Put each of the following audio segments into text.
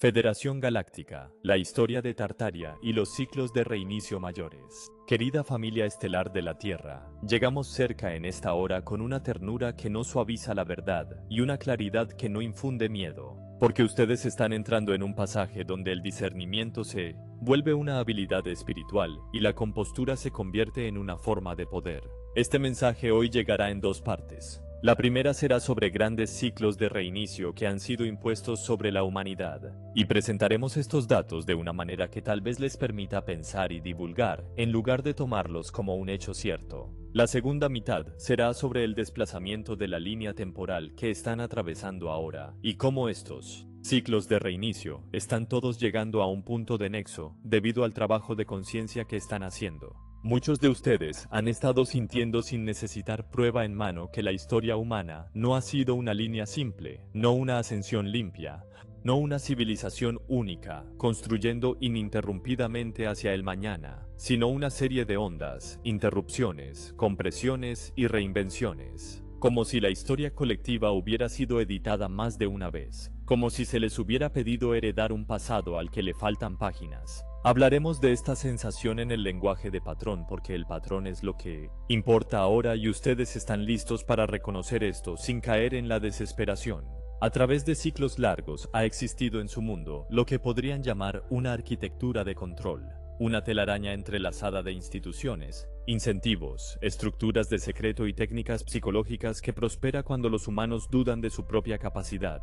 Federación Galáctica, la historia de Tartaria y los ciclos de reinicio mayores. Querida familia estelar de la Tierra, llegamos cerca en esta hora con una ternura que no suaviza la verdad y una claridad que no infunde miedo, porque ustedes están entrando en un pasaje donde el discernimiento se vuelve una habilidad espiritual y la compostura se convierte en una forma de poder. Este mensaje hoy llegará en dos partes. La primera será sobre grandes ciclos de reinicio que han sido impuestos sobre la humanidad, y presentaremos estos datos de una manera que tal vez les permita pensar y divulgar, en lugar de tomarlos como un hecho cierto. La segunda mitad será sobre el desplazamiento de la línea temporal que están atravesando ahora, y cómo estos ciclos de reinicio están todos llegando a un punto de nexo debido al trabajo de conciencia que están haciendo. Muchos de ustedes han estado sintiendo sin necesitar prueba en mano que la historia humana no ha sido una línea simple, no una ascensión limpia, no una civilización única, construyendo ininterrumpidamente hacia el mañana, sino una serie de ondas, interrupciones, compresiones y reinvenciones. Como si la historia colectiva hubiera sido editada más de una vez, como si se les hubiera pedido heredar un pasado al que le faltan páginas. Hablaremos de esta sensación en el lenguaje de patrón porque el patrón es lo que importa ahora y ustedes están listos para reconocer esto sin caer en la desesperación. A través de ciclos largos ha existido en su mundo lo que podrían llamar una arquitectura de control, una telaraña entrelazada de instituciones, incentivos, estructuras de secreto y técnicas psicológicas que prospera cuando los humanos dudan de su propia capacidad,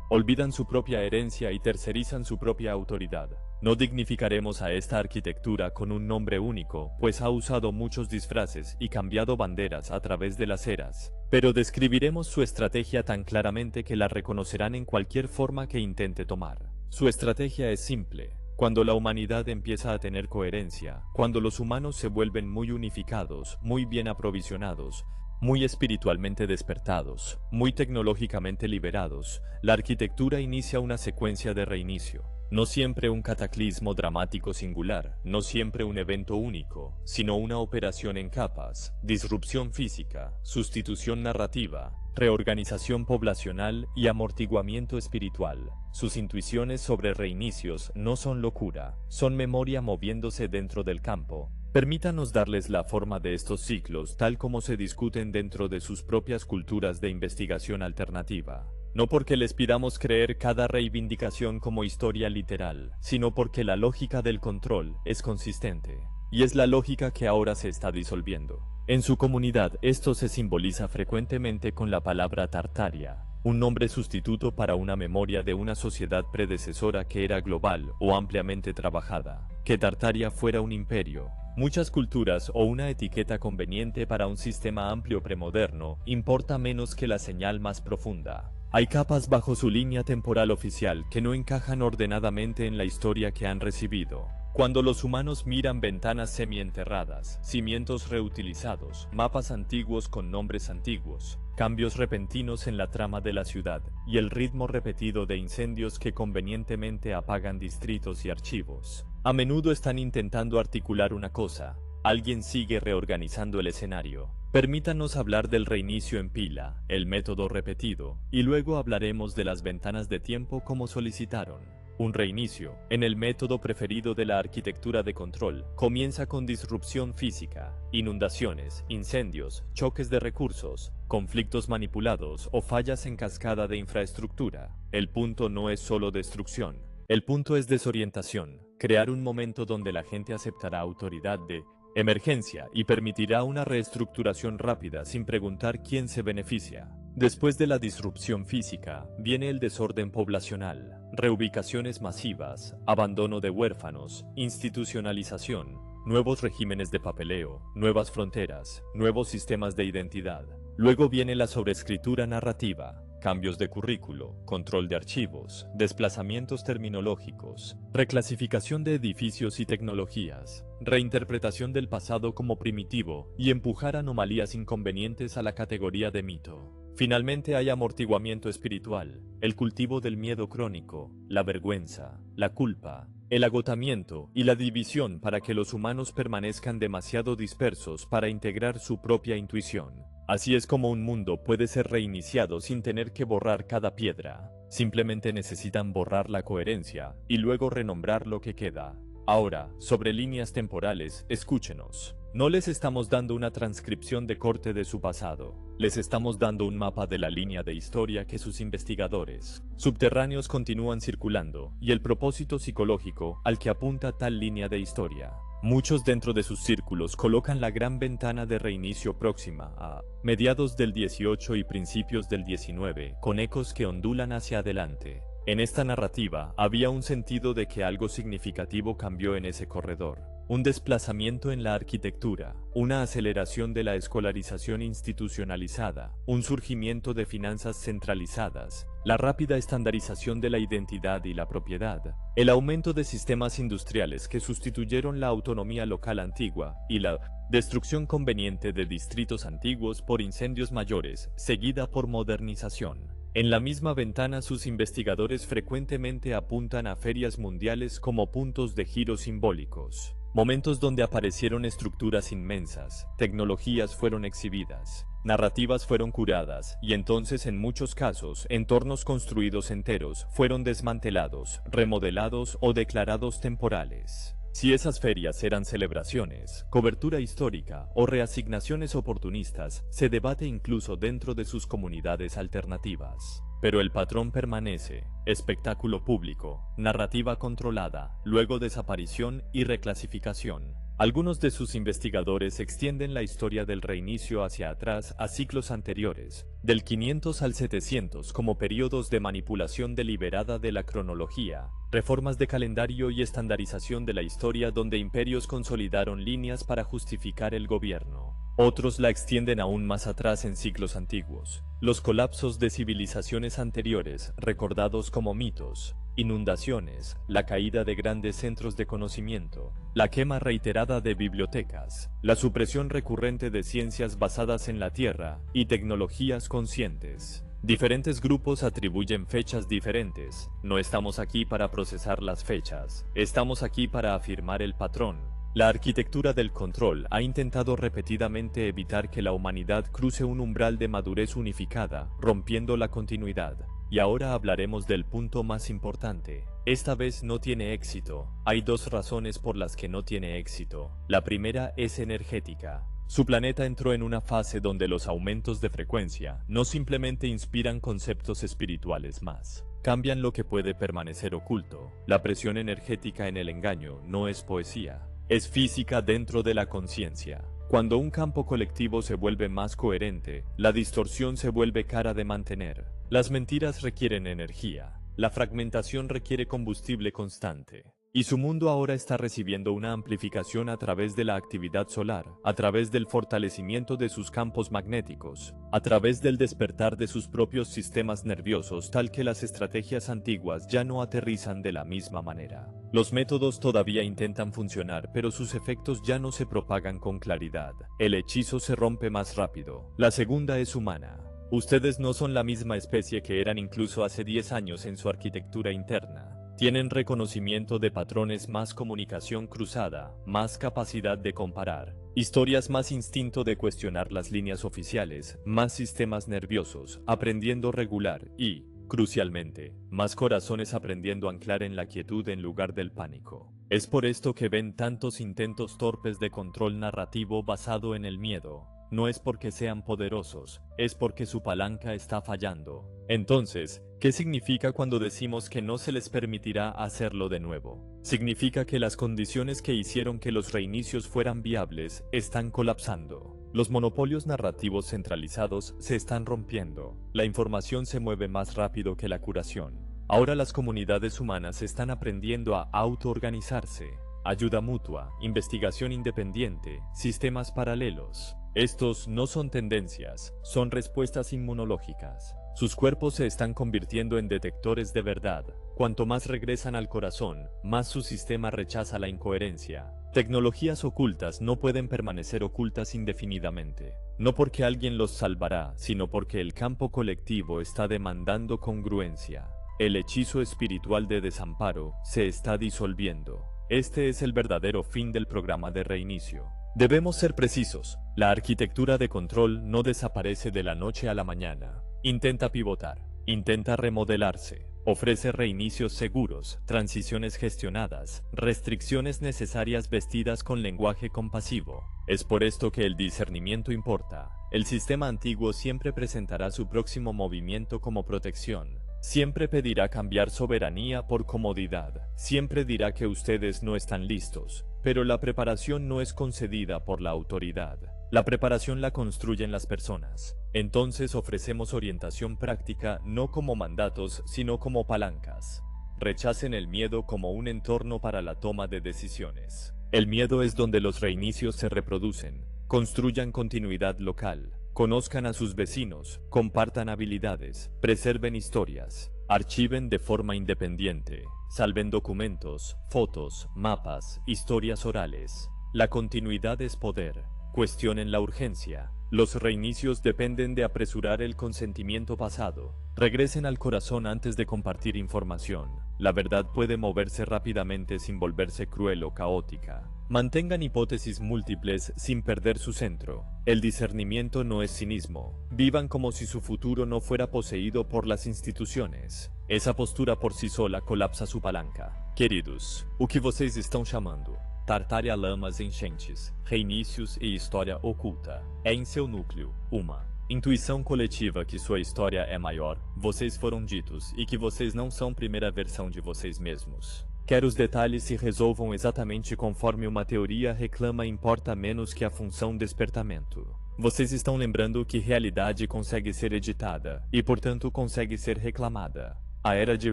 olvidan su propia herencia y tercerizan su propia autoridad. No dignificaremos a esta arquitectura con un nombre único, pues ha usado muchos disfraces y cambiado banderas a través de las eras, pero describiremos su estrategia tan claramente que la reconocerán en cualquier forma que intente tomar. Su estrategia es simple. Cuando la humanidad empieza a tener coherencia, cuando los humanos se vuelven muy unificados, muy bien aprovisionados, muy espiritualmente despertados, muy tecnológicamente liberados, la arquitectura inicia una secuencia de reinicio. No siempre un cataclismo dramático singular, no siempre un evento único, sino una operación en capas, disrupción física, sustitución narrativa, reorganización poblacional y amortiguamiento espiritual. Sus intuiciones sobre reinicios no son locura, son memoria moviéndose dentro del campo. Permítanos darles la forma de estos ciclos tal como se discuten dentro de sus propias culturas de investigación alternativa. No porque les pidamos creer cada reivindicación como historia literal, sino porque la lógica del control es consistente. Y es la lógica que ahora se está disolviendo. En su comunidad esto se simboliza frecuentemente con la palabra Tartaria, un nombre sustituto para una memoria de una sociedad predecesora que era global o ampliamente trabajada. Que Tartaria fuera un imperio, muchas culturas o una etiqueta conveniente para un sistema amplio premoderno importa menos que la señal más profunda. Hay capas bajo su línea temporal oficial que no encajan ordenadamente en la historia que han recibido. Cuando los humanos miran ventanas semienterradas, cimientos reutilizados, mapas antiguos con nombres antiguos, cambios repentinos en la trama de la ciudad y el ritmo repetido de incendios que convenientemente apagan distritos y archivos, a menudo están intentando articular una cosa. Alguien sigue reorganizando el escenario. Permítanos hablar del reinicio en pila, el método repetido, y luego hablaremos de las ventanas de tiempo como solicitaron. Un reinicio, en el método preferido de la arquitectura de control, comienza con disrupción física, inundaciones, incendios, choques de recursos, conflictos manipulados o fallas en cascada de infraestructura. El punto no es solo destrucción. El punto es desorientación, crear un momento donde la gente aceptará autoridad de emergencia y permitirá una reestructuración rápida sin preguntar quién se beneficia. Después de la disrupción física, viene el desorden poblacional, reubicaciones masivas, abandono de huérfanos, institucionalización, nuevos regímenes de papeleo, nuevas fronteras, nuevos sistemas de identidad. Luego viene la sobreescritura narrativa, cambios de currículo, control de archivos, desplazamientos terminológicos, reclasificación de edificios y tecnologías, reinterpretación del pasado como primitivo y empujar anomalías inconvenientes a la categoría de mito. Finalmente hay amortiguamiento espiritual, el cultivo del miedo crónico, la vergüenza, la culpa, el agotamiento y la división para que los humanos permanezcan demasiado dispersos para integrar su propia intuición. Así es como un mundo puede ser reiniciado sin tener que borrar cada piedra. simplemente necesitan borrar la coherencia y luego renombrar lo que queda. Ahora, sobre líneas temporales, escúchenos. No les estamos dando una transcripción de corte de su pasado, les estamos dando un mapa de la línea de historia que sus investigadores subterráneos continúan circulando y el propósito psicológico al que apunta tal línea de historia. Muchos dentro de sus círculos colocan la gran ventana de reinicio próxima a mediados del 18 y principios del 19, con ecos que ondulan hacia adelante. En esta narrativa había un sentido de que algo significativo cambió en ese corredor. Un desplazamiento en la arquitectura, una aceleración de la escolarización institucionalizada, un surgimiento de finanzas centralizadas, la rápida estandarización de la identidad y la propiedad, el aumento de sistemas industriales que sustituyeron la autonomía local antigua y la destrucción conveniente de distritos antiguos por incendios mayores, seguida por modernización. En la misma ventana sus investigadores frecuentemente apuntan a ferias mundiales como puntos de giro simbólicos. Momentos donde aparecieron estructuras inmensas, tecnologías fueron exhibidas, narrativas fueron curadas y entonces en muchos casos entornos construidos enteros fueron desmantelados, remodelados o declarados temporales. Si esas ferias eran celebraciones, cobertura histórica o reasignaciones oportunistas, se debate incluso dentro de sus comunidades alternativas. Pero el patrón permanece: espectáculo público, narrativa controlada, luego desaparición y reclasificación. Algunos de sus investigadores extienden la historia del reinicio hacia atrás a ciclos anteriores, del 500 al 700 como periodos de manipulación deliberada de la cronología, reformas de calendario y estandarización de la historia donde imperios consolidaron líneas para justificar el gobierno. Otros la extienden aún más atrás en siglos antiguos, los colapsos de civilizaciones anteriores recordados como mitos, inundaciones, la caída de grandes centros de conocimiento, la quema reiterada de bibliotecas, la supresión recurrente de ciencias basadas en la Tierra y tecnologías conscientes. Diferentes grupos atribuyen fechas diferentes. No estamos aquí para procesar las fechas, estamos aquí para afirmar el patrón. La arquitectura del control ha intentado repetidamente evitar que la humanidad cruce un umbral de madurez unificada, rompiendo la continuidad. Y ahora hablaremos del punto más importante. Esta vez no tiene éxito. Hay dos razones por las que no tiene éxito. La primera es energética. Su planeta entró en una fase donde los aumentos de frecuencia no simplemente inspiran conceptos espirituales más. Cambian lo que puede permanecer oculto. La presión energética en el engaño no es poesía. Es física dentro de la conciencia. Cuando un campo colectivo se vuelve más coherente, la distorsión se vuelve cara de mantener. Las mentiras requieren energía. La fragmentación requiere combustible constante. Y su mundo ahora está recibiendo una amplificación a través de la actividad solar, a través del fortalecimiento de sus campos magnéticos, a través del despertar de sus propios sistemas nerviosos, tal que las estrategias antiguas ya no aterrizan de la misma manera. Los métodos todavía intentan funcionar, pero sus efectos ya no se propagan con claridad. El hechizo se rompe más rápido. La segunda es humana. Ustedes no son la misma especie que eran incluso hace 10 años en su arquitectura interna. Tienen reconocimiento de patrones, más comunicación cruzada, más capacidad de comparar, historias, más instinto de cuestionar las líneas oficiales, más sistemas nerviosos, aprendiendo a regular y, crucialmente, más corazones aprendiendo a anclar en la quietud en lugar del pánico. Es por esto que ven tantos intentos torpes de control narrativo basado en el miedo. No es porque sean poderosos, es porque su palanca está fallando. Entonces, ¿qué significa cuando decimos que no se les permitirá hacerlo de nuevo? Significa que las condiciones que hicieron que los reinicios fueran viables están colapsando. Los monopolios narrativos centralizados se están rompiendo. La información se mueve más rápido que la curación. Ahora las comunidades humanas están aprendiendo a autoorganizarse. Ayuda mutua, investigación independiente, sistemas paralelos. Estos no son tendencias, son respuestas inmunológicas. Sus cuerpos se están convirtiendo en detectores de verdad. Cuanto más regresan al corazón, más su sistema rechaza la incoherencia. Tecnologías ocultas no pueden permanecer ocultas indefinidamente. No porque alguien los salvará, sino porque el campo colectivo está demandando congruencia. El hechizo espiritual de desamparo se está disolviendo. Este es el verdadero fin del programa de reinicio. Debemos ser precisos. La arquitectura de control no desaparece de la noche a la mañana. Intenta pivotar. Intenta remodelarse. Ofrece reinicios seguros, transiciones gestionadas, restricciones necesarias vestidas con lenguaje compasivo. Es por esto que el discernimiento importa. El sistema antiguo siempre presentará su próximo movimiento como protección. Siempre pedirá cambiar soberanía por comodidad. Siempre dirá que ustedes no están listos. Pero la preparación no es concedida por la autoridad. La preparación la construyen las personas. Entonces ofrecemos orientación práctica no como mandatos, sino como palancas. Rechacen el miedo como un entorno para la toma de decisiones. El miedo es donde los reinicios se reproducen. Construyan continuidad local. Conozcan a sus vecinos, compartan habilidades, preserven historias, archiven de forma independiente, salven documentos, fotos, mapas, historias orales. La continuidad es poder. Cuestionen la urgencia. Los reinicios dependen de apresurar el consentimiento pasado. Regresen al corazón antes de compartir información. La verdad puede moverse rápidamente sin volverse cruel o caótica. Mantengan hipótesis múltiples sin perder su centro. El discernimiento no es cinismo. Vivan como si su futuro no fuera poseído por las instituciones. Essa postura por si sola colapsa su palanca. Queridos, o que vocês estão chamando? Tartária, lamas, enchentes, reinícios e história oculta. É em seu núcleo, uma intuição coletiva que sua história é maior, vocês foram ditos, e que vocês não são primeira versão de vocês mesmos. Quer os detalhes se resolvam exatamente conforme uma teoria reclama importa menos que a função despertamento. Vocês estão lembrando que realidade consegue ser editada, e portanto consegue ser reclamada. A era de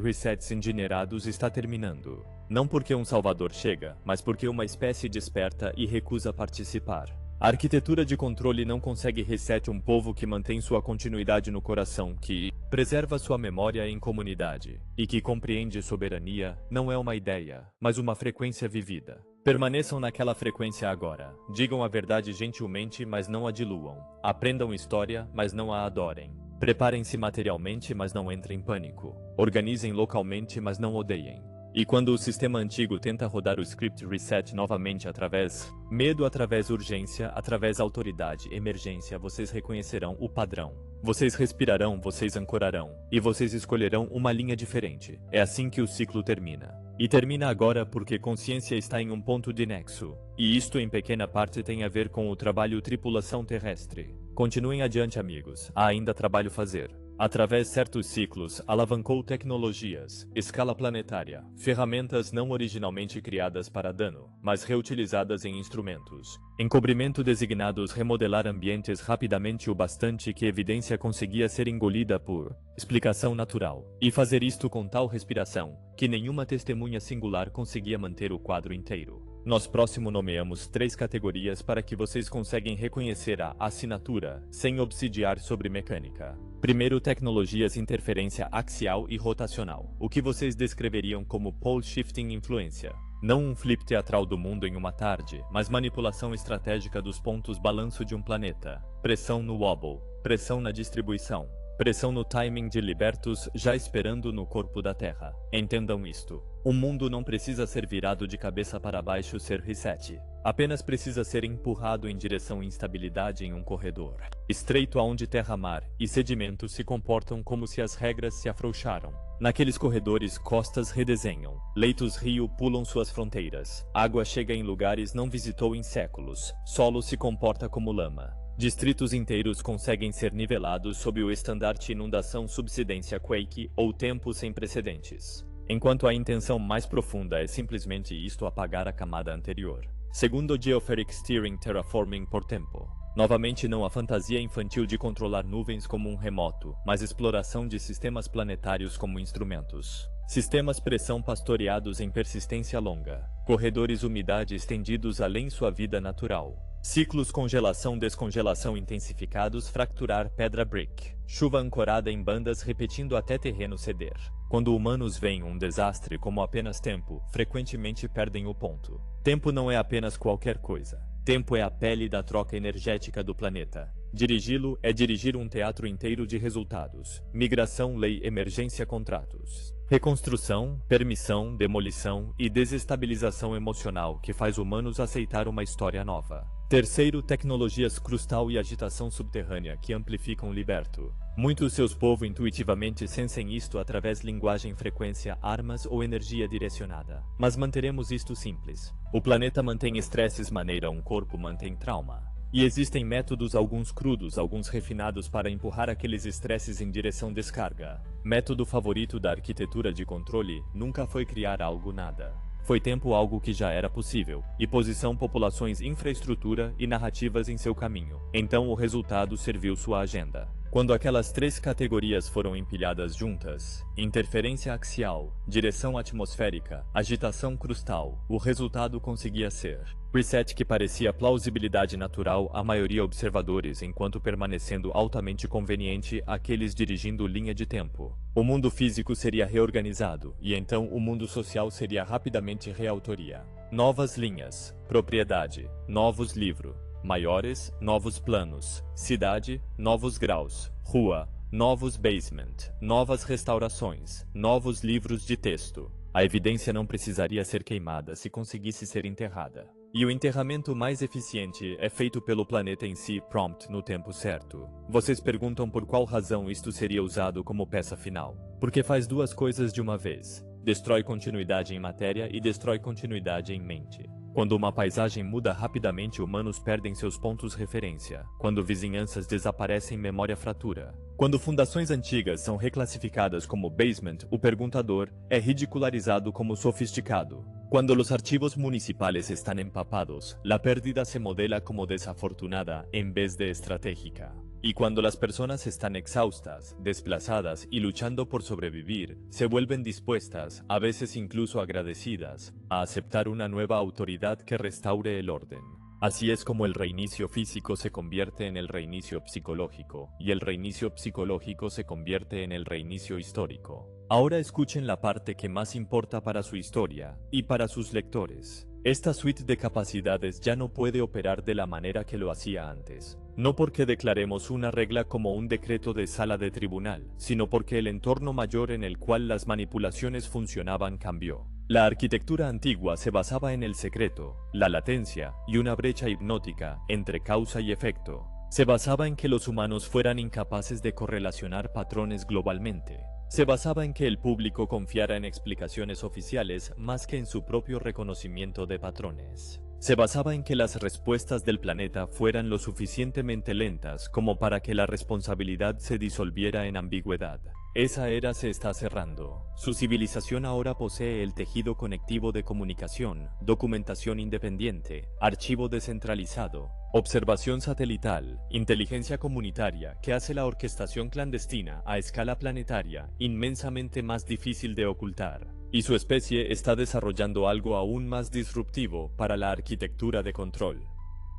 resets engenheirados está terminando. Não porque um salvador chega, mas porque uma espécie desperta e recusa participar. A arquitetura de controle não consegue reset um povo que mantém sua continuidade no coração, que preserva sua memória em comunidade, e que compreende soberania não é uma ideia, mas uma frequência vivida. Permaneçam naquela frequência agora. Digam a verdade gentilmente, mas não a diluam. Aprendam história, mas não a adorem. Preparem-se materialmente, mas não entrem em pânico. Organizem localmente, mas não odeiem. E quando o sistema antigo tenta rodar o script reset novamente através medo, através urgência, através autoridade, emergência, vocês reconhecerão o padrão. Vocês respirarão, vocês ancorarão, e vocês escolherão uma linha diferente. É assim que o ciclo termina. E termina agora porque consciência está em um ponto de nexo. E isto em pequena parte tem a ver com o trabalho tripulação terrestre. Continuem adiante, amigos. Há ainda trabalho fazer. Através certos ciclos, alavancou tecnologias, escala planetária, ferramentas não originalmente criadas para dano, mas reutilizadas em instrumentos. Encobrimento designados remodelar ambientes rapidamente o bastante que evidência conseguia ser engolida por explicação natural, e fazer isto com tal respiração, que nenhuma testemunha singular conseguia manter o quadro inteiro. Nós próximo nomeamos 3 categorias para que vocês conseguem reconhecer a assinatura, sem obsidiar sobre mecânica. Primeiro, tecnologias interferência axial e rotacional, o que vocês descreveriam como pole shifting influência. Não um flip teatral do mundo em uma tarde, mas manipulação estratégica dos pontos balanço de um planeta. Pressão no wobble, pressão na distribuição, pressão no timing de libertos já esperando no corpo da Terra. Entendam isto. O mundo não precisa ser virado de cabeça para baixo ser reset. Apenas precisa ser empurrado em direção à instabilidade em um corredor estreito aonde terra, mar e sedimentos se comportam como se as regras se afrouxaram. Naqueles corredores, costas redesenham, leitos rio pulam suas fronteiras, água chega em lugares não visitou em séculos, solo se comporta como lama. Distritos inteiros conseguem ser nivelados sob o estandarte inundação subsidência quake ou tempo sem precedentes. Enquanto a intenção mais profunda é simplesmente isto apagar a camada anterior. Segundo Geopheric Steering Terraforming por tempo. Novamente não a fantasia infantil de controlar nuvens como um remoto, mas exploração de sistemas planetários como instrumentos. Sistemas pressão pastoreados em persistência longa. Corredores umidade estendidos além sua vida natural. Ciclos congelação-descongelação intensificados fracturar pedra brick. Chuva ancorada em bandas repetindo até terreno ceder. Quando humanos veem um desastre como apenas tempo, frequentemente perdem o ponto. Tempo não é apenas qualquer coisa. Tempo é a pele da troca energética do planeta. Dirigi-lo é dirigir um teatro inteiro de resultados. Migração, lei, emergência, contratos. Reconstrução, permissão, demolição e desestabilização emocional que faz humanos aceitar uma história nova. Terceiro, tecnologias crustal e agitação subterrânea que amplificam liberto. Muitos seus povos intuitivamente sentem isto através de linguagem, frequência, armas ou energia direcionada. Mas manteremos isto simples. O planeta mantém estresses maneira um corpo mantém trauma. E existem métodos, alguns crudos, alguns refinados, para empurrar aqueles estresses em direção descarga. Método favorito da arquitetura de controle nunca foi criar algo nada. Foi tempo algo que já era possível, e posição populações, infraestrutura e narrativas em seu caminho. Então o resultado serviu sua agenda. Quando aquelas três categorias foram empilhadas juntas, interferência axial, direção atmosférica, agitação crustal, o resultado conseguia ser preset que parecia plausibilidade natural à maioria observadores enquanto permanecendo altamente conveniente àqueles dirigindo linha de tempo. O mundo físico seria reorganizado, e então o mundo social seria rapidamente reautoria. Novas linhas, propriedade, novos livros. Maiores, novos planos, cidade, novos graus, rua, novos basement, novas restaurações, novos livros de texto. A evidência não precisaria ser queimada se conseguisse ser enterrada. E o enterramento mais eficiente é feito pelo planeta em si, prompt, no tempo certo. Vocês perguntam por qual razão isto seria usado como peça final. Porque faz duas coisas de uma vez. Destrói continuidade em matéria e destrói continuidade em mente. Quando uma paisagem muda rapidamente, humanos perdem seus pontos de referência. Quando vizinhanças desaparecem, memória fratura. Quando fundações antigas são reclassificadas como basement, o perguntador é ridicularizado como sofisticado. Quando os archivos municipales están empapados, la pérdida se modela como desafortunada en vez de estratégica. Y cuando las personas están exhaustas, desplazadas y luchando por sobrevivir, se vuelven dispuestas, a veces incluso agradecidas, a aceptar una nueva autoridad que restaure el orden. Así es como el reinicio físico se convierte en el reinicio psicológico, y el reinicio psicológico se convierte en el reinicio histórico. Ahora escuchen la parte que más importa para su historia, y para sus lectores. Esta suite de capacidades ya no puede operar de la manera que lo hacía antes. No porque declaremos una regla como un decreto de sala de tribunal, sino porque el entorno mayor en el cual las manipulaciones funcionaban cambió. La arquitectura antigua se basaba en el secreto, la latencia y una brecha hipnótica entre causa y efecto. Se basaba en que los humanos fueran incapaces de correlacionar patrones globalmente. Se basaba en que el público confiara en explicaciones oficiales más que en su propio reconocimiento de patrones. Se basaba en que las respuestas del planeta fueran lo suficientemente lentas como para que la responsabilidad se disolviera en ambigüedad. Esa era se está cerrando. Su civilización ahora posee el tejido conectivo de comunicación, documentación independiente, archivo descentralizado, observación satelital, inteligencia comunitaria que hace la orquestación clandestina a escala planetaria inmensamente más difícil de ocultar. Y su especie está desarrollando algo aún más disruptivo para la arquitectura de control.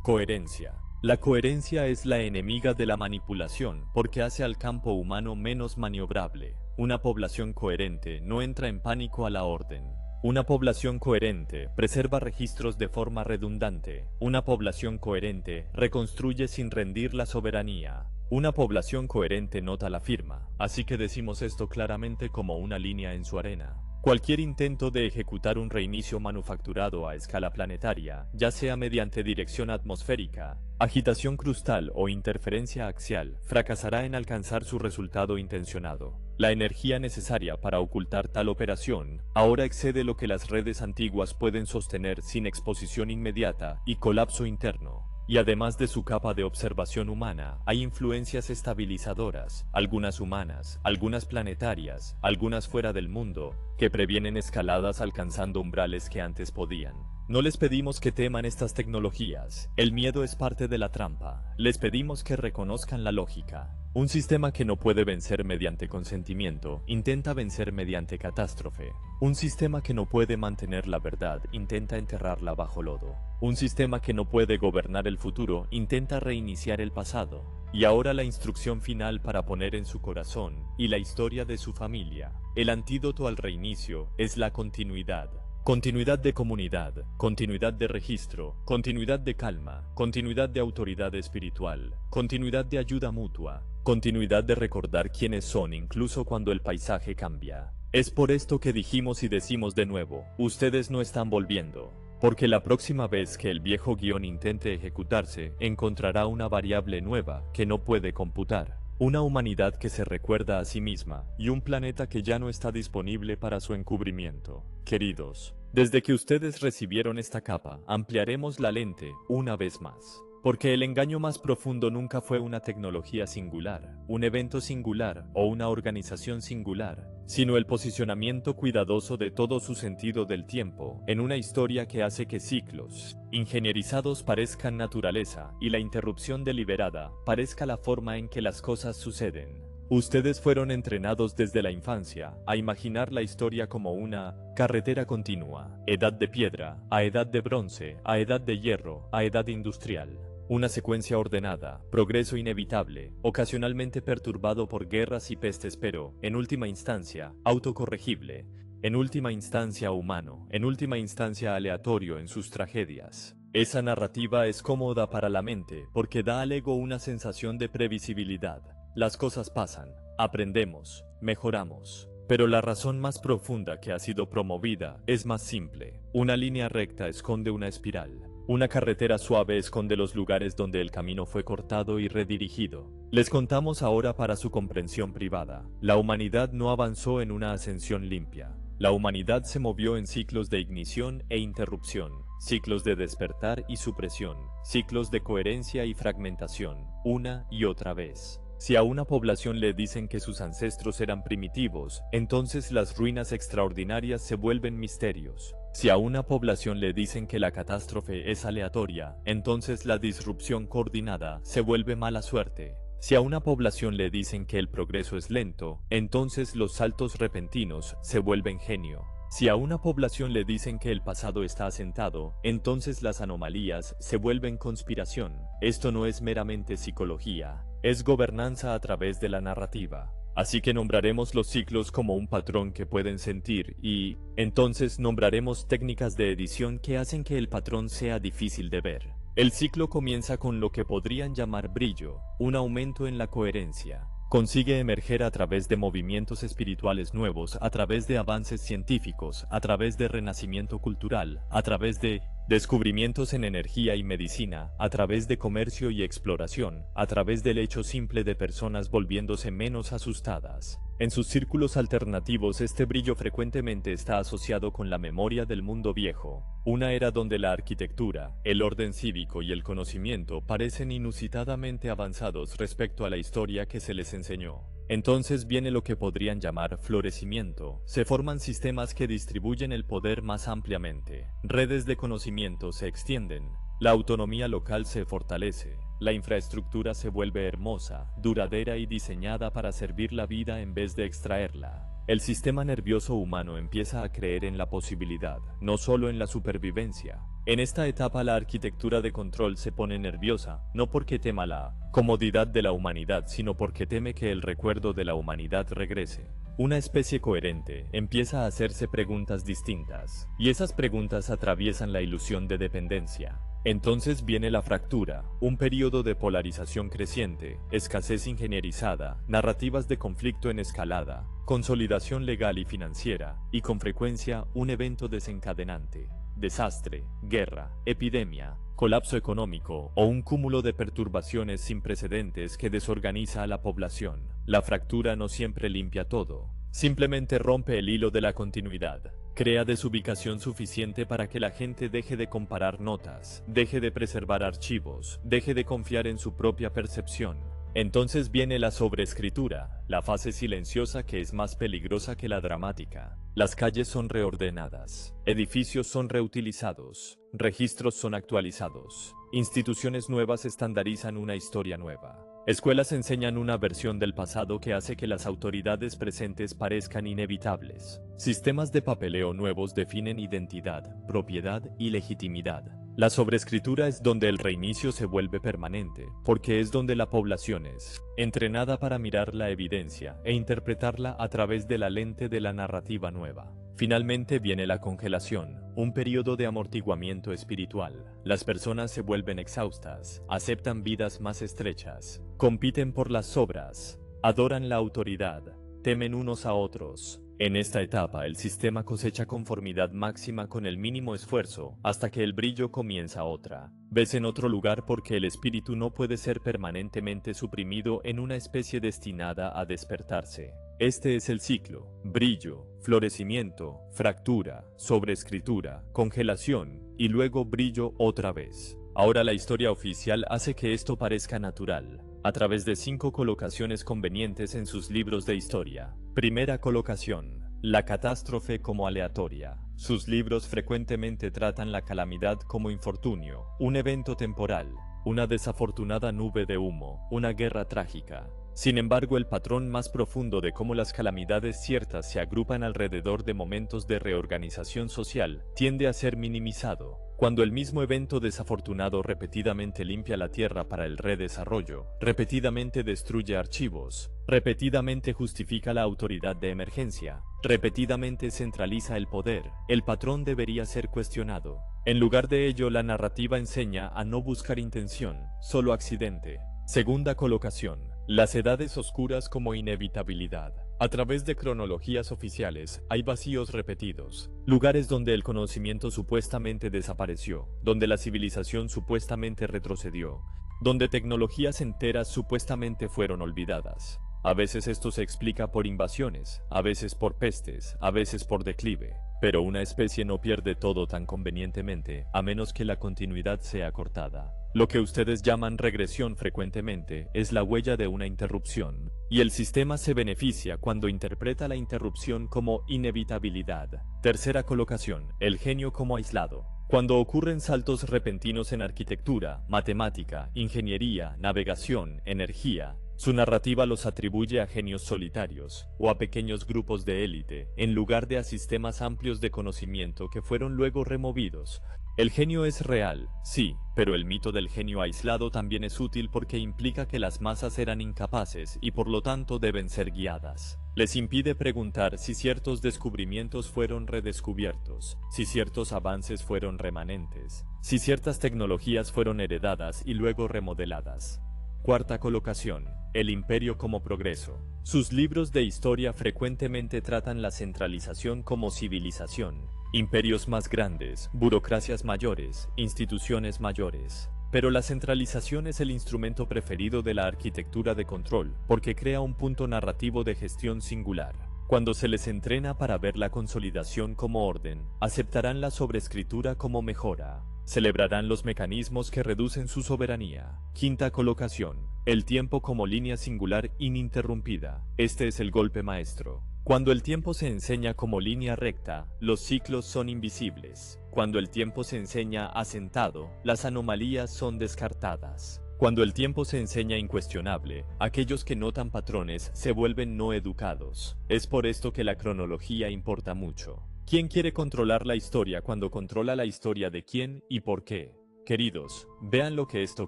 Coherencia. La coherencia es la enemiga de la manipulación porque hace al campo humano menos maniobrable. Una población coherente no entra en pánico a la orden. Una población coherente preserva registros de forma redundante. Una población coherente reconstruye sin rendir la soberanía. Una población coherente nota la firma, así que decimos esto claramente como una línea en su arena. Cualquier intento de ejecutar un reinicio manufacturado a escala planetaria, ya sea mediante dirección atmosférica, agitación crustal o interferencia axial, fracasará en alcanzar su resultado intencionado. La energía necesaria para ocultar tal operación ahora excede lo que las redes antiguas pueden sostener sin exposición inmediata y colapso interno. Y además de su capa de observación humana, hay influencias estabilizadoras, algunas humanas, algunas planetarias, algunas fuera del mundo, que previenen escaladas alcanzando umbrales que antes podían. No les pedimos que teman estas tecnologías, el miedo es parte de la trampa, les pedimos que reconozcan la lógica. Un sistema que no puede vencer mediante consentimiento, intenta vencer mediante catástrofe. Un sistema que no puede mantener la verdad, intenta enterrarla bajo lodo. Un sistema que no puede gobernar el futuro, intenta reiniciar el pasado. Y ahora la instrucción final para poner en su corazón, y la historia de su familia. El antídoto al reinicio es la continuidad. Continuidad de comunidad, continuidad de registro, continuidad de calma, continuidad de autoridad espiritual, continuidad de ayuda mutua, continuidad de recordar quiénes son incluso cuando el paisaje cambia. Es por esto que dijimos y decimos de nuevo, ustedes no están volviendo. Porque la próxima vez que el viejo guión intente ejecutarse, encontrará una variable nueva que no puede computar. una humanidad que se recuerda a sí misma y un planeta que ya no está disponible para su encubrimiento. Queridos, desde que ustedes recibieron esta capa, ampliaremos la lente una vez más. Porque el engaño más profundo nunca fue una tecnología singular, un evento singular o una organización singular, sino el posicionamiento cuidadoso de todo su sentido del tiempo en una historia que hace que ciclos ingenierizados parezcan naturaleza y la interrupción deliberada parezca la forma en que las cosas suceden. Ustedes fueron entrenados desde la infancia a imaginar la historia como una carretera continua, edad de piedra, a edad de bronce, a edad de hierro, a edad industrial. Una secuencia ordenada, progreso inevitable, ocasionalmente perturbado por guerras y pestes, pero, en última instancia, autocorregible, en última instancia humano, en última instancia aleatorio en sus tragedias. Esa narrativa es cómoda para la mente porque da al ego una sensación de previsibilidad. Las cosas pasan, aprendemos, mejoramos. Pero la razón más profunda que ha sido promovida es más simple. Una línea recta esconde una espiral. Una carretera suave esconde los lugares donde el camino fue cortado y redirigido. Les contamos ahora para su comprensión privada. La humanidad no avanzó en una ascensión limpia. La humanidad se movió en ciclos de ignición e interrupción, ciclos de despertar y supresión, ciclos de coherencia y fragmentación, una y otra vez. Si a una población le dicen que sus ancestros eran primitivos, entonces las ruinas extraordinarias se vuelven misterios. Si a una población le dicen que la catástrofe es aleatoria, entonces la disrupción coordinada se vuelve mala suerte. Si a una población le dicen que el progreso es lento, entonces los saltos repentinos se vuelven genio. Si a una población le dicen que el pasado está asentado, entonces las anomalías se vuelven conspiración. Esto no es meramente psicología, es gobernanza a través de la narrativa. Así que nombraremos los ciclos como un patrón que pueden sentir y, entonces nombraremos técnicas de edición que hacen que el patrón sea difícil de ver. El ciclo comienza con lo que podrían llamar brillo, un aumento en la coherencia. Consigue emerger a través de movimientos espirituales nuevos, a través de avances científicos, a través de renacimiento cultural, a través de descubrimientos en energía y medicina, a través de comercio y exploración, a través del hecho simple de personas volviéndose menos asustadas. En sus círculos alternativos este brillo frecuentemente está asociado con la memoria del mundo viejo, una era donde la arquitectura, el orden cívico y el conocimiento parecen inusitadamente avanzados respecto a la historia que se les enseñó. Entonces viene lo que podrían llamar florecimiento. Se forman sistemas que distribuyen el poder más ampliamente. Redes de conocimiento se extienden. La autonomía local se fortalece. La infraestructura se vuelve hermosa, duradera y diseñada para servir la vida en vez de extraerla. El sistema nervioso humano empieza a creer en la posibilidad, no solo en la supervivencia. En esta etapa la arquitectura de control se pone nerviosa, no porque tema la comodidad de la humanidad, sino porque teme que el recuerdo de la humanidad regrese. Una especie coherente empieza a hacerse preguntas distintas, y esas preguntas atraviesan la ilusión de dependencia. Entonces viene la fractura, un periodo de polarización creciente, escasez ingenierizada, narrativas de conflicto en escalada, consolidación legal y financiera, y con frecuencia un evento desencadenante. Desastre, guerra, epidemia, colapso económico o un cúmulo de perturbaciones sin precedentes que desorganiza a la población. La fractura no siempre limpia todo, simplemente rompe el hilo de la continuidad. Crea desubicación suficiente para que la gente deje de comparar notas, deje de preservar archivos, deje de confiar en su propia percepción. Entonces viene la sobreescritura, la fase silenciosa que es más peligrosa que la dramática. Las calles son reordenadas, edificios son reutilizados, registros son actualizados, instituciones nuevas estandarizan una historia nueva. Escuelas enseñan una versión del pasado que hace que las autoridades presentes parezcan inevitables. Sistemas de papeleo nuevos definen identidad, propiedad y legitimidad. La sobreescritura es donde el reinicio se vuelve permanente, porque es donde la población es entrenada para mirar la evidencia e interpretarla a través de la lente de la narrativa nueva. Finalmente viene la congelación, un periodo de amortiguamiento espiritual. Las personas se vuelven exhaustas, aceptan vidas más estrechas, compiten por las sobras, adoran la autoridad, temen unos a otros, En esta etapa el sistema cosecha conformidad máxima con el mínimo esfuerzo, hasta que el brillo comienza otra vez en otro lugar porque el espíritu no puede ser permanentemente suprimido en una especie destinada a despertarse. Este es el ciclo: brillo, florecimiento, fractura, sobreescritura, congelación, y luego brillo otra vez. Ahora la historia oficial hace que esto parezca natural, a través de 5 colocaciones convenientes en sus libros de historia. Primera colocación: la catástrofe como aleatoria. Sus libros frecuentemente tratan la calamidad como infortunio, un evento temporal, una desafortunada nube de humo, una guerra trágica. Sin embargo, el patrón más profundo de cómo las calamidades ciertas se agrupan alrededor de momentos de reorganización social tiende a ser minimizado. Cuando el mismo evento desafortunado repetidamente limpia la tierra para el redesarrollo, repetidamente destruye archivos, repetidamente justifica la autoridad de emergencia, repetidamente centraliza el poder, el patrón debería ser cuestionado. En lugar de ello, la narrativa enseña a no buscar intención, solo accidente. Segunda colocación: las edades oscuras como inevitabilidad. A través de cronologías oficiales hay vacíos repetidos, lugares donde el conocimiento supuestamente desapareció, donde la civilización supuestamente retrocedió, donde tecnologías enteras supuestamente fueron olvidadas. A veces esto se explica por invasiones, a veces por pestes, a veces por declive. Pero una especie no pierde todo tan convenientemente, a menos que la continuidad sea cortada. Lo que ustedes llaman regresión frecuentemente es la huella de una interrupción, y el sistema se beneficia cuando interpreta la interrupción como inevitabilidad. Tercera colocación: el genio como aislado. Cuando ocurren saltos repentinos en arquitectura, matemática, ingeniería, navegación, energía, su narrativa los atribuye a genios solitarios, o a pequeños grupos de élite, en lugar de a sistemas amplios de conocimiento que fueron luego removidos. El genio es real, sí, pero el mito del genio aislado también es útil porque implica que las masas eran incapaces y por lo tanto deben ser guiadas. Les impide preguntar si ciertos descubrimientos fueron redescubiertos, si ciertos avances fueron remanentes, si ciertas tecnologías fueron heredadas y luego remodeladas. Cuarta colocación: el imperio como progreso. Sus libros de historia frecuentemente tratan la centralización como civilización. Imperios más grandes, burocracias mayores, instituciones mayores. Pero la centralización es el instrumento preferido de la arquitectura de control, porque crea un punto narrativo de gestión singular. Cuando se les entrena para ver la consolidación como orden, aceptarán la sobreescritura como mejora. Celebrarán los mecanismos que reducen su soberanía. Quinta colocación: el tiempo como línea singular ininterrumpida. Este es el golpe maestro. Cuando el tiempo se enseña como línea recta, los ciclos son invisibles. Cuando el tiempo se enseña asentado, las anomalías son descartadas. Cuando el tiempo se enseña incuestionable, aquellos que notan patrones se vuelven no educados. Es por esto que la cronología importa mucho. ¿Quién quiere controlar la historia cuando controla la historia de quién y por qué? Queridos, vean lo que esto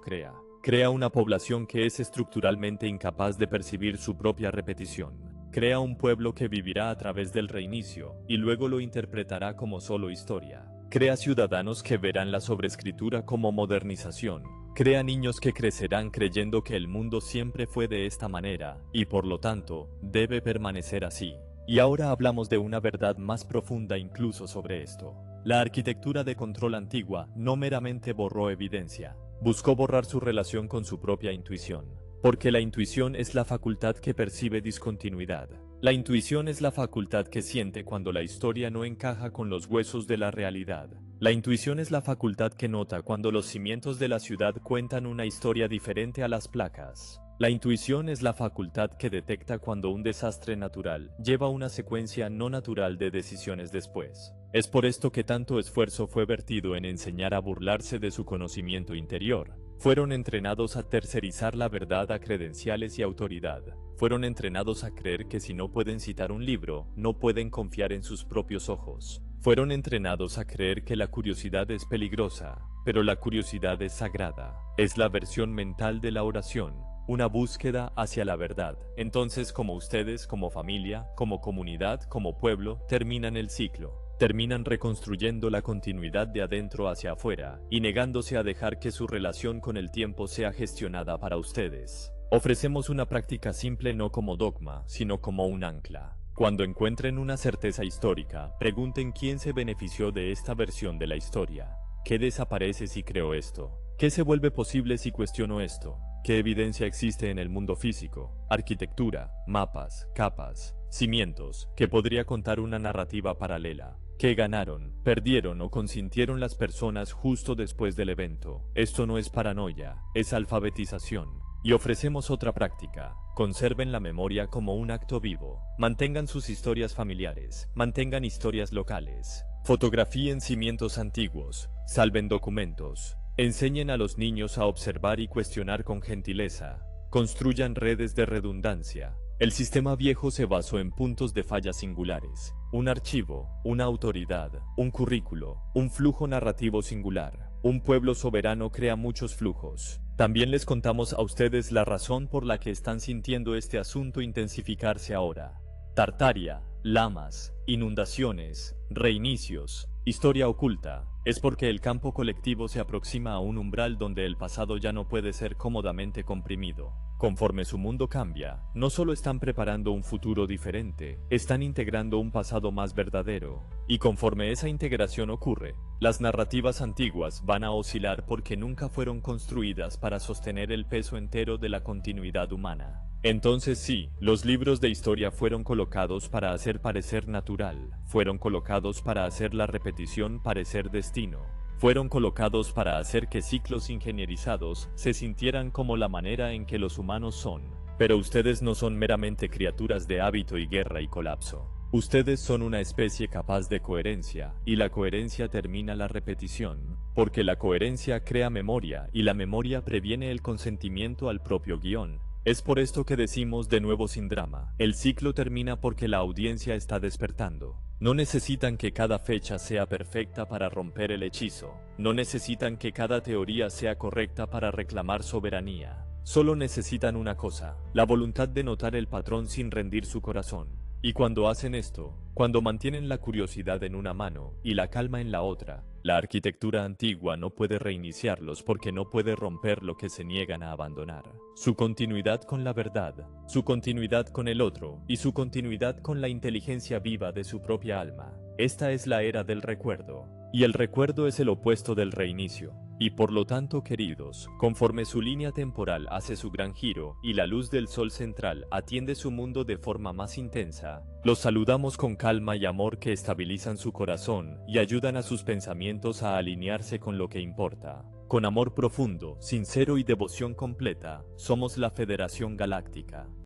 crea. Crea una población que es estructuralmente incapaz de percibir su propia repetición. Crea un pueblo que vivirá a través del reinicio y luego lo interpretará como solo historia. Crea ciudadanos que verán la sobreescritura como modernización. Crea niños que crecerán creyendo que el mundo siempre fue de esta manera y por lo tanto debe permanecer así. Y ahora hablamos de una verdad más profunda incluso sobre esto. La arquitectura de control antigua no meramente borró evidencia, buscó borrar su relación con su propia intuición. Porque la intuición es la facultad que percibe discontinuidad. La intuición es la facultad que siente cuando la historia no encaja con los huesos de la realidad. La intuición es la facultad que nota cuando los cimientos de la ciudad cuentan una historia diferente a las placas. La intuición es la facultad que detecta cuando un desastre natural lleva una secuencia no natural de decisiones después. Es por esto que tanto esfuerzo fue vertido en enseñar a burlarse de su conocimiento interior. Fueron entrenados a tercerizar la verdad a credenciales y autoridad. Fueron entrenados a creer que si no pueden citar un libro, no pueden confiar en sus propios ojos. Fueron entrenados a creer que la curiosidad es peligrosa, pero la curiosidad es sagrada. Es la versión mental de la oración, una búsqueda hacia la verdad. Entonces, como ustedes, como familia, como comunidad, como pueblo, terminan el ciclo. Terminan reconstruyendo la continuidad de adentro hacia afuera y negándose a dejar que su relación con el tiempo sea gestionada para ustedes. Ofrecemos una práctica simple no como dogma, sino como un ancla. Cuando encuentren una certeza histórica, pregunten quién se benefició de esta versión de la historia. ¿Qué desaparece si creo esto? ¿Qué se vuelve posible si cuestiono esto? ¿Qué evidencia existe en el mundo físico? Arquitectura, mapas, capas, cimientos, que podría contar una narrativa paralela. ¿Qué ganaron, perdieron o consintieron las personas justo después del evento? Esto no es paranoia, es alfabetización. Y ofrecemos otra práctica. Conserven la memoria como un acto vivo. Mantengan sus historias familiares. Mantengan historias locales. Fotografíen cimientos antiguos. Salven documentos. Enseñen a los niños a observar y cuestionar con gentileza. Construyan redes de redundancia. El sistema viejo se basó en puntos de falla singulares. Un archivo, una autoridad, un currículo, un flujo narrativo singular. Un pueblo soberano crea muchos flujos. También les contamos a ustedes la razón por la que están sintiendo este asunto intensificarse ahora. Tartaria, lamas, inundaciones, reinicios, historia oculta. Es porque el campo colectivo se aproxima a un umbral donde el pasado ya no puede ser cómodamente comprimido. Conforme su mundo cambia, no solo están preparando un futuro diferente, están integrando un pasado más verdadero. Y conforme esa integración ocurre, las narrativas antiguas van a oscilar porque nunca fueron construidas para sostener el peso entero de la continuidad humana. Entonces sí, los libros de historia fueron colocados para hacer parecer natural, fueron colocados para hacer la repetición parecer destino. Fueron colocados para hacer que ciclos ingenierizados se sintieran como la manera en que los humanos son. Pero ustedes no son meramente criaturas de hábito y guerra y colapso. Ustedes son una especie capaz de coherencia, y la coherencia termina la repetición, porque la coherencia crea memoria, y la memoria previene el consentimiento al propio guión. Es por esto que decimos de nuevo sin drama, el ciclo termina porque la audiencia está despertando. No necesitan que cada fecha sea perfecta para romper el hechizo. No necesitan que cada teoría sea correcta para reclamar soberanía. Solo necesitan una cosa, la voluntad de notar el patrón sin rendir su corazón. Y cuando hacen esto, cuando mantienen la curiosidad en una mano y la calma en la otra, la arquitectura antigua no puede reiniciarlos porque no puede romper lo que se niegan a abandonar. Su continuidad con la verdad, su continuidad con el otro y su continuidad con la inteligencia viva de su propia alma. Esta es la era del recuerdo, y el recuerdo es el opuesto del reinicio. Y por lo tanto, queridos, conforme su línea temporal hace su gran giro y la luz del sol central atiende su mundo de forma más intensa, los saludamos con calma y amor que estabilizan su corazón y ayudan a sus pensamientos a alinearse con lo que importa. Con amor profundo, sincero y devoción completa, somos la Federación Galáctica.